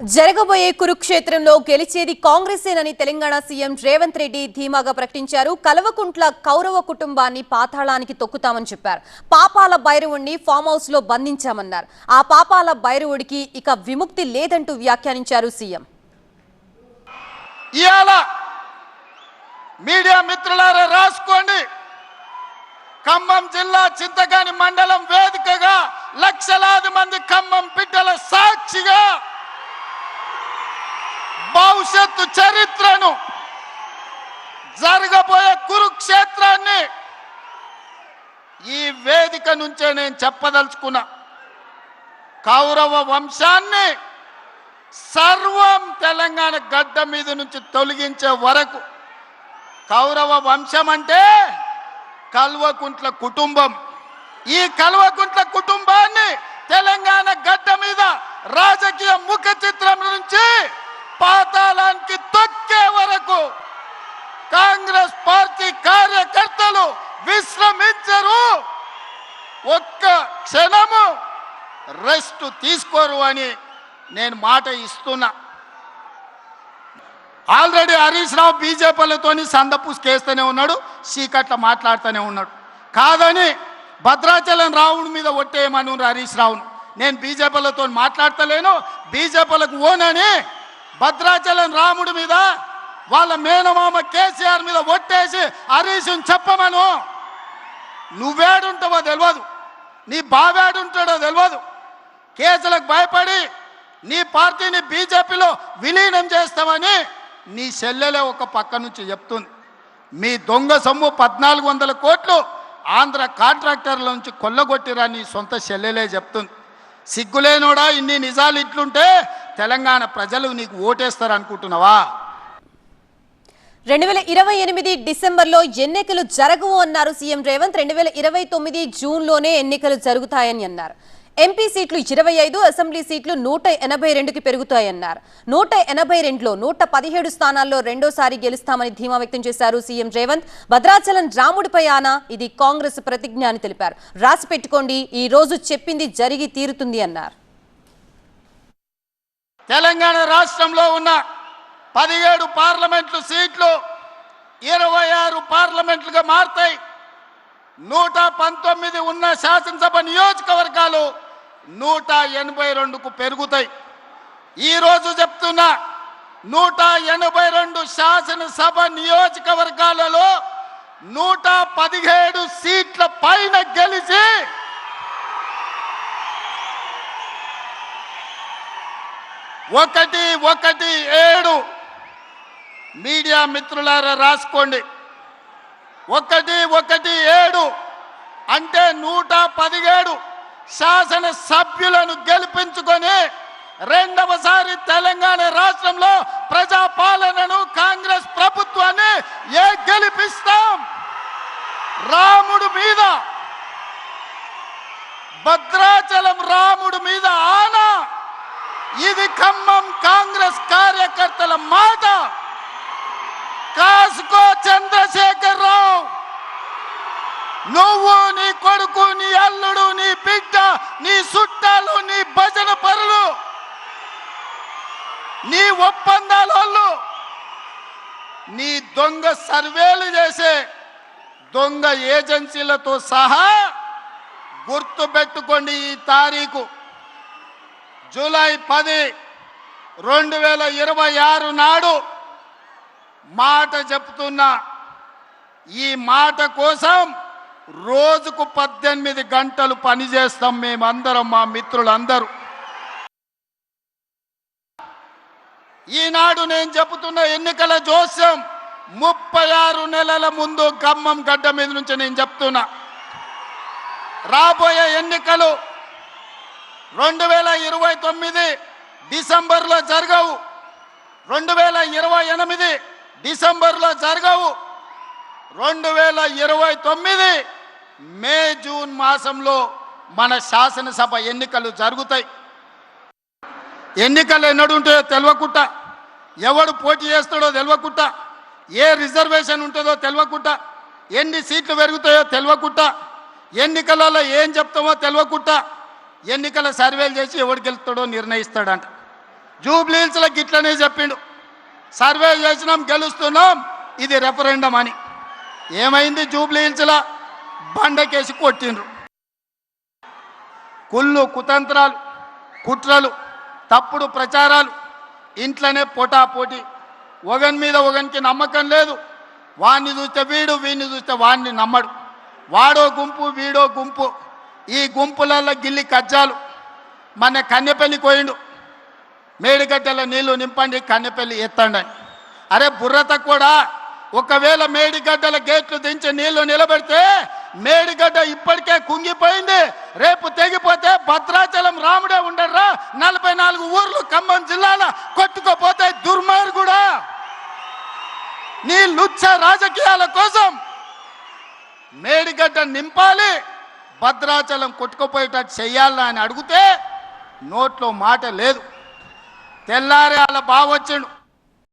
జరగబోయే కురుక్షేత్రంలో గెలిచేది కాంగ్రెసేనని తెలంగాణ సీఎం రేవంత్ రెడ్డి ధీమాగా ప్రకటించారు. కల్వకుంట్ల కౌరవ కుటుంబాన్ని పాతాళానికి తొక్కుతామని చెప్పారు. పాపాల భైరవుడిని ఫామ్ హౌస్ లో బంధించామన్నారు. ఆ పాపాల భైరవుడికి ఇక విముక్తి లేదంటూ వ్యాఖ్యానించారు సీఎం. మీడియా మిత్రులారా రాసుకోండి. ఖమ్మం జిల్లా చింతగాని మండలం వేదికగా లక్షలాది మంది ఖమ్మం బిడ్డల సాక్షిగా భవిష్యత్తు చరిత్రను, జరగబోయే కురుక్షేత్రాన్ని ఈ వేదిక నుంచే నేను చెప్పదలుచుకున్నా. కౌరవ వంశాన్ని సర్వం తెలంగాణ గడ్డ మీద నుంచి తొలగించే వరకు, కౌరవ వంశం అంటే కల్వకుంట్ల కుటుంబం. ఈ కల్వకుంట్ల కుటుంబాన్ని తెలంగాణ గడ్డ మీద రాజకీయ ముఖ చిత్రం నుంచి పాతాళానికి తొక్కే వరకు కాంగ్రెస్ పార్టీ కార్యకర్తలు విశ్రమించరు, ఒక్క క్షణము రెస్ట్ తీసుకోరు అని నేను మాట ఇస్తున్నా. ఆల్రెడీ హరీష్ రావు బీజేపీలతో సందపూసుకేస్తూనే ఉన్నాడు, చీకట్ల మాట్లాడుతూనే ఉన్నాడు. కాదని భద్రాచలం రావుడి మీద ఒట్టేయమను హరీష్ రావును. నేను బీజేపీలతో మాట్లాడతలేను, బీజేపీలకు ఓనని భద్రాచలం రాముడి మీద వాళ్ళ మేనమామ కేసీఆర్ మీద ఒట్టేసి హరీష్ని చెప్పమను. నువ్వేడుంటావో తెలియదు, నీ బావేడుంటాడో తెలియదు. కేసులకు భయపడి నీ పార్టీని బీజేపీలో విలీనం చేస్తామని నీ చెల్లెలే ఒక పక్క నుంచి చెప్తుంది. మీ దొంగ సొమ్ము 1400 కోట్లు ఆంధ్ర కాంట్రాక్టర్ల నుంచి కొల్లగొట్టిరా నీ సొంత చెల్లెలే చెప్తుంది. సిగ్గులేనోడా, ఇన్ని నిజాలు ఇట్లుంటే తెలంగాణ ప్రజలు నీకు ఓటేస్తారు అనుకుంటున్నావా? 2028 డిసెంబర్లో ఎన్నికలు జరగవు అన్నారు సీఎం రేవంత్. 2029 జూన్లోనే ఎన్నికలు జరుగుతాయని అన్నారు. ఎంపీ సీట్లు 25, అసెంబ్లీ సీట్లు 182కి పెరుగుతాయన్నారు. 182లో 117 స్థానాల్లో రెండోసారి గెలుస్తామని ధీమా వ్యక్తం చేశారు సీఎం రేవంత్. భద్రాచలం రాముడిపై ఆన, ఇది కాంగ్రెస్ ప్రతిజ్ఞ అని తెలిపారు. రాసి పెట్టుకోండి, ఈ రోజు చెప్పింది జరిగి తీరుతుంది అన్నారు. తెలంగాణ రాష్ట్రంలో ఉన్న 17 పార్లమెంట్లు సీట్లు 26 పార్లమెంట్లుగా మారుతాయి. 119 ఉన్న శాసనసభ నియోజకవర్గాలు 182కు పెరుగుతాయి. ఈరోజు చెప్తున్నా, 182 శాసనసభ నియోజకవర్గాలలో 117 సీట్ల పైన గెలిచి 117 మీడియా మిత్రులారా రాసుకోండి. 117 అంటే 117 శాసన సభ్యులను గెలిపించుకొని రెండవసారి తెలంగాణ రాష్ట్రంలో ప్రజాపాలనను, కాంగ్రెస్ ప్రభుత్వాన్ని గెలిపిస్తాం. రాముడు మీద, భద్రాచలం రాముడు మీద ఆనా, ఇది ఖమ్మం కాంగ్రెస్ కార్యకర్తల మాట. కాసుకో చంద్రశేఖర్ రావు, నువ్వు, నీ కొడుకు, నీ అల్లుడు, నీ బిడ్డ, నీ చుట్టాలు, నీ భజన పరులు, నీ ఒప్పందాలు, నీ దొంగ సర్వేలు చేసే దొంగ ఏజెన్సీలతో సహా గుర్తుపెట్టుకోండి. ఈ తారీఖు జూలై 10, 2026 నాడు మాట చెప్తున్నా. ఈ మాట కోసం రోజుకు 18 గంటలు పనిచేస్తాం మేమందరం, మా మిత్రులందరూ. ఈనాడు నేను చెబుతున్న ఎన్నికల జోస్యం 36 నెలల ముందు ఖమ్మం గడ్డ మీద నుంచి నేను చెప్తున్నా. రాబోయే ఎన్నికలు 2029 డిసెంబర్లో జరగవు, 2028 డిసెంబర్లో జరగవు, 2029 మే జూన్ మాసంలో మన శాసనసభ ఎన్నికలు జరుగుతాయి. ఎన్నికలు ఎన్నడుంటాయో తెలియకుండా, ఎవడు పోటీ చేస్తాడో తెలియకుండా, ఏ రిజర్వేషన్ ఉంటుందో తెలియకుండా, ఎన్ని సీట్లు పెరుగుతాయో తెలియకుండా, ఎన్నికలలో ఏం చెప్తామో తెలియకుండా ఎన్నికల సర్వేలు చేసి ఎవడు గెలుస్తాడో నిర్ణయిస్తాడంట. జూబ్లీహిల్స్లో గిట్లనే చెప్పిండు, సర్వే చేసినాం గెలుస్తున్నాం, ఇది రెఫరెండం అని. ఏమైంది? జూబ్లీహిల్స్లో బండకేసి కొట్టిండ్రు. కుళ్ళు కుతంత్రాలు, కుట్రలు, తప్పుడు ప్రచారాలు, ఇంట్లోనే పోటాపోటీ, ఒకని మీద ఒకనికి నమ్మకం లేదు. వాడిని చూస్తే వీడు, వీడిని చూస్తే వాడిని నమ్మడు. వాడో గుంపు, వీడో గుంపు, ఈ గుంపులలో గిల్లి కజ్జాలు. మన కన్నెపల్లి కోయిండు, మేడిగడ్డల నీళ్లు నింపండి, కన్నెపల్లి ఎత్తండి అని. అరే బుర్ర తక్కువడా, ఒకవేళ మేడిగడ్డల గేట్లు దించి నీళ్లు నిలబెడితే మేడిగడ్డ ఇప్పటికే కుంగిపోయింది, రేపు తెగిపోతే భద్రాచలం రాముడే ఉండర్రా, 44 ఊర్లు ఖమ్మం జిల్లాలో కొట్టుకోపోతే దుర్మార్గుడా. నీ లుచ్చ రాజకీయాల కోసం మేడిగడ్డ నింపాలి, భద్రాచలం కొట్టుకుపోయేటట్టు చెయ్యాలా అని అడిగితే నోట్లో మాట లేదు. తెల్లారే వాళ్ళ బావొచ్చిండు,